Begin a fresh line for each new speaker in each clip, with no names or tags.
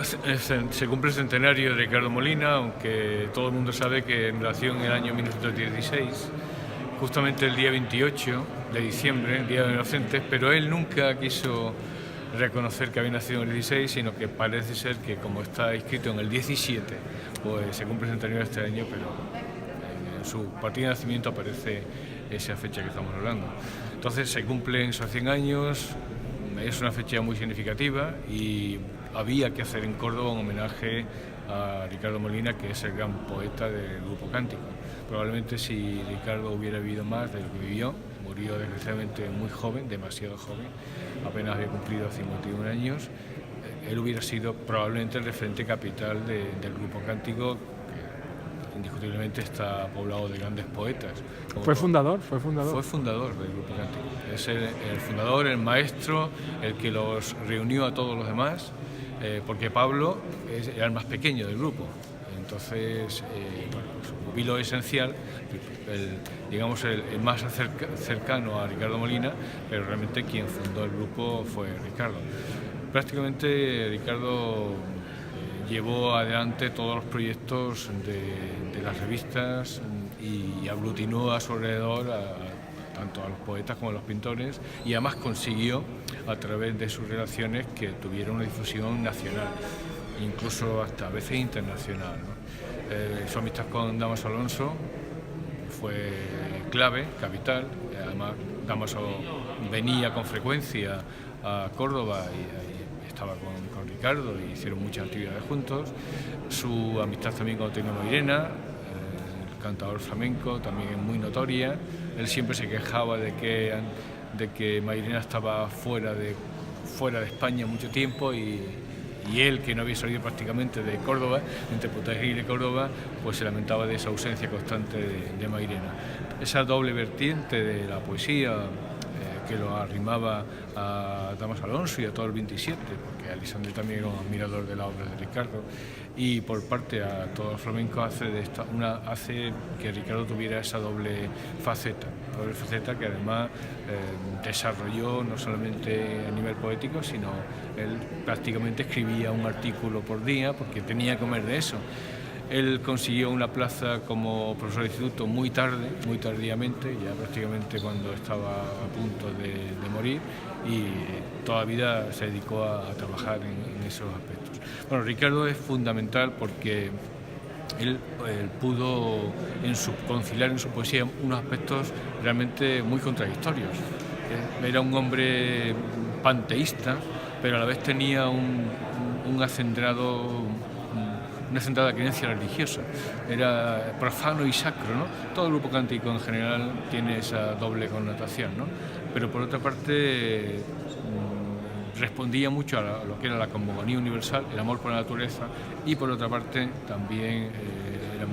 Se cumple el centenario de Ricardo Molina, aunque todo el mundo sabe que nació en el año 1916, justamente el día 28 de diciembre, el Día de los Inocentes, pero él nunca quiso reconocer que había nacido en el 16, sino que parece ser que como está escrito en el 17, pues se cumple el centenario este año, pero en su partida de nacimiento aparece esa fecha que estamos hablando. Entonces se cumplen esos 100 años, es una fecha muy significativa y había que hacer en Córdoba un homenaje a Ricardo Molina, que es el gran poeta del grupo Cántico. Probablemente si Ricardo hubiera vivido más de lo que vivió, murió desgraciadamente muy joven, demasiado joven, apenas había cumplido 51 años, él hubiera sido probablemente el referente capital del grupo Cántico, que indiscutiblemente está poblado de grandes poetas.
¿Fue fundador?
Fue fundador del grupo Cántico. Es el fundador, el maestro, el que los reunió a todos los demás, porque Pablo era el más pequeño del grupo. Entonces, su pupilo esencial, digamos el más cercano a Ricardo Molina, pero realmente quien fundó el grupo fue Ricardo. Prácticamente Ricardo llevó adelante todos los proyectos de las revistas y aglutinó a su alrededor tanto a los poetas como a los pintores, y además consiguió a través de sus relaciones que tuviera una difusión nacional, incluso hasta a veces internacional, ¿no? Su amistad con Dámaso Alonso fue clave, capital. Además Dámaso venía con frecuencia a Córdoba y estaba con Ricardo y hicieron muchas actividades juntos. Su amistad también con Otelio Mairena, el cantador flamenco, también es muy notoria. Él siempre se quejaba de que Mairena estaba fuera de España mucho tiempo y él, que no había salido prácticamente de Córdoba, entre Puerto y de Córdoba, pues se lamentaba de esa ausencia constante de Mairena. Esa doble vertiente de la poesía que lo arrimaba a Dámaso Alonso y a todo el 27, porque Alexandre también era un admirador de la obra de Ricardo, y por parte a todo el flamenco hace que Ricardo tuviera esa doble faceta que además desarrolló no solamente a nivel poético, sino él prácticamente escribía un artículo por día porque tenía que comer de eso. Él consiguió una plaza como profesor de instituto muy tardíamente, ya prácticamente cuando estaba a punto de morir, y toda la vida se dedicó a trabajar en esos aspectos. Bueno, Ricardo es fundamental porque él pudo conciliar en su poesía unos aspectos realmente muy contradictorios. Era un hombre panteísta, pero a la vez tenía una centrada creencia religiosa. Era profano y sacro, ¿no? Todo el grupo cántico en general tiene esa doble connotación, ¿no? Pero por otra parte respondía mucho a lo que era la cosmogonía universal, el amor por la naturaleza, y por otra parte también era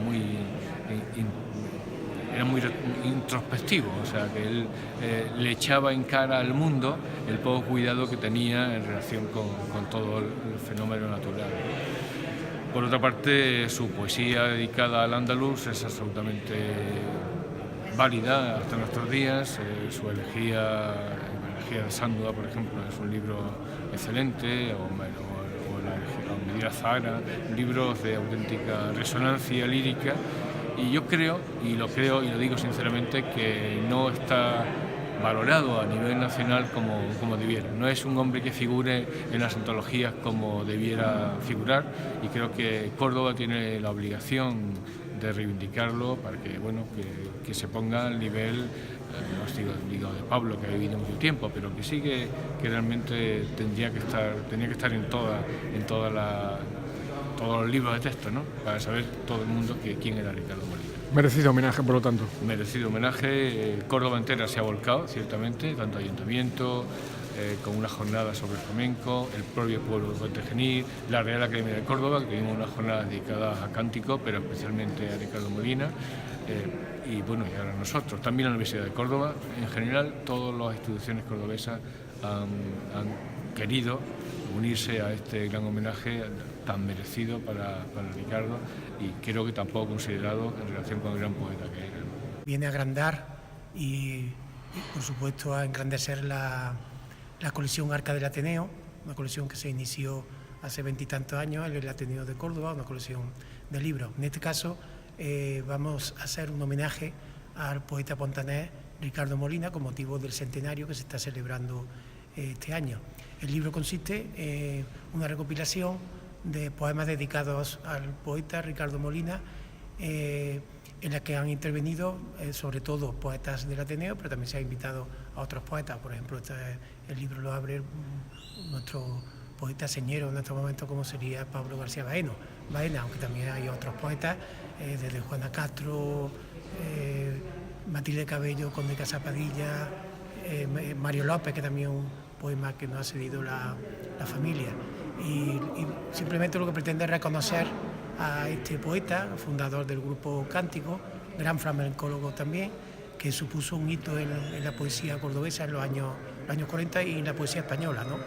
muy introspectivo, o sea que él le echaba en cara al mundo el poco cuidado que tenía en relación con todo el fenómeno natural. Por otra parte, su poesía dedicada al andaluz es absolutamente válida hasta nuestros días. Su elegía de Sándula, por ejemplo, es un libro excelente, o la Medina Zahara, libros de auténtica resonancia lírica. Y yo creo, y lo digo sinceramente, que no está valorado a nivel nacional como debiera. No es un hombre que figure en las antologías como debiera figurar, y creo que Córdoba tiene la obligación de reivindicarlo para que se ponga al nivel, no digo de Pablo, que ha vivido mucho tiempo, pero que sí que realmente tenía que estar en todos los libros de texto, ¿no? Para saber todo el mundo quién era Ricardo Molina.
Merecido homenaje, por lo tanto.
Merecido homenaje. Córdoba entera se ha volcado, ciertamente, tanto ayuntamiento, con una jornada sobre flamenco, el propio pueblo de Puente Genil, la Real Academia de Córdoba, que tuvimos unas jornadas dedicadas a cántico, pero especialmente a Ricardo Molina, y ahora nosotros. También la Universidad de Córdoba. En general, todas las instituciones cordobesas han querido unirse a este gran homenaje tan merecido para Ricardo, y creo que tampoco considerado en relación con el gran poeta que era.
Viene a agrandar y por supuesto a engrandecer la colección Arca del Ateneo, una colección que se inició hace 20 y tantos años en el Ateneo de Córdoba, una colección de libros. En este caso vamos a hacer un homenaje al poeta pontanés Ricardo Molina con motivo del centenario que se está celebrando este año. El libro consiste en una recopilación de poemas dedicados al poeta Ricardo Molina, en la que han intervenido sobre todo poetas del Ateneo, pero también se ha invitado a otros poetas. Por ejemplo, el libro lo abre nuestro poeta señero en estos momentos, como sería Pablo García Baena, aunque también hay otros poetas, desde Juana Castro, Matilde Cabello, Conde Casapadilla, Mario López, que también es un poema que nos ha cedido la familia. Y simplemente lo que pretende es reconocer a este poeta, fundador del grupo Cántico, gran flamencólogo también, que supuso un hito en la poesía cordobesa en los años 40 y en la poesía española, ¿no?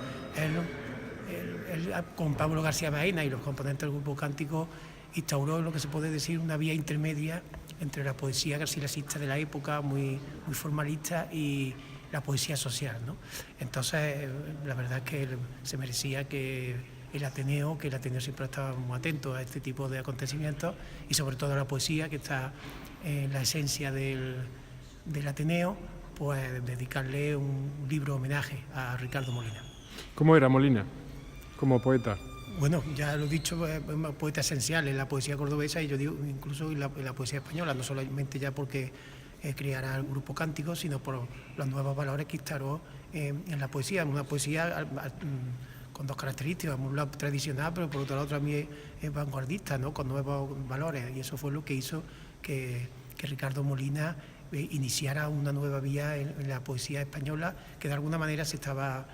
Él, con Pablo García Baena y los componentes del grupo Cántico, instauró lo que se puede decir una vía intermedia entre la poesía garcilasista de la época, muy formalista, y la poesía social, ¿no? Entonces, la verdad es que se merecía que el Ateneo siempre estaba muy atento a este tipo de acontecimientos, y sobre todo a la poesía, que está en la esencia del Ateneo, pues dedicarle un libro homenaje a Ricardo Molina.
¿Cómo era Molina como poeta?
Bueno, ya lo he dicho, es un poeta esencial en la poesía cordobesa, y yo digo incluso en la poesía española, no solamente ya porque creara el grupo Cántico, sino por los nuevos valores que instauró en la poesía, una poesía con dos características: por un lado tradicional, pero por otro lado también es vanguardista, ¿no? Con nuevos valores, y eso fue lo que hizo que Ricardo Molina iniciara una nueva vía en la poesía española, que de alguna manera se estaba,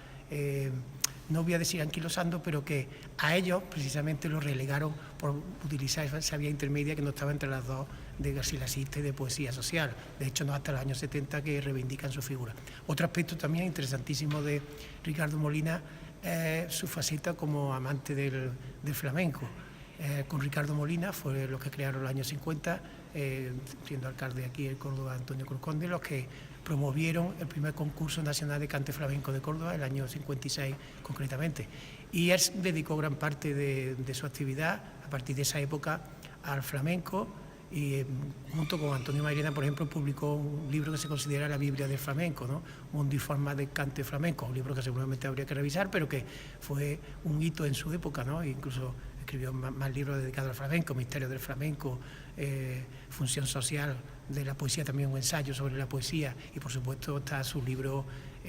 no voy a decir anquilosando, pero que a ellos precisamente los relegaron por utilizar esa vía intermedia que no estaba entre las dos, de garcilasista y de poesía social. De hecho, no hasta los años 70 que reivindican su figura. Otro aspecto también interesantísimo de Ricardo Molina es su faceta como amante del flamenco. Con Ricardo Molina fue los que crearon los años 50, siendo alcalde aquí en Córdoba Antonio Cruz Conde, los que promovieron el primer concurso nacional de cante flamenco de Córdoba, el año 56 concretamente. Y él dedicó gran parte de su actividad a partir de esa época al flamenco, y junto con Antonio Mairena, por ejemplo, publicó un libro que se considera la Biblia del flamenco, ¿no? Mundo y forma del cante flamenco, un libro que seguramente habría que revisar, pero que fue un hito en su época, ¿no? E incluso escribió más libros dedicados al flamenco, Misterio del flamenco, Función social de la poesía, también un ensayo sobre la poesía, y por supuesto está su libro,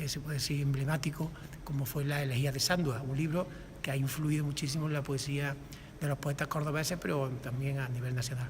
se puede decir, emblemático, como fue La elegía de Sándua, un libro que ha influido muchísimo en la poesía de los poetas cordobeses, pero también a nivel nacional.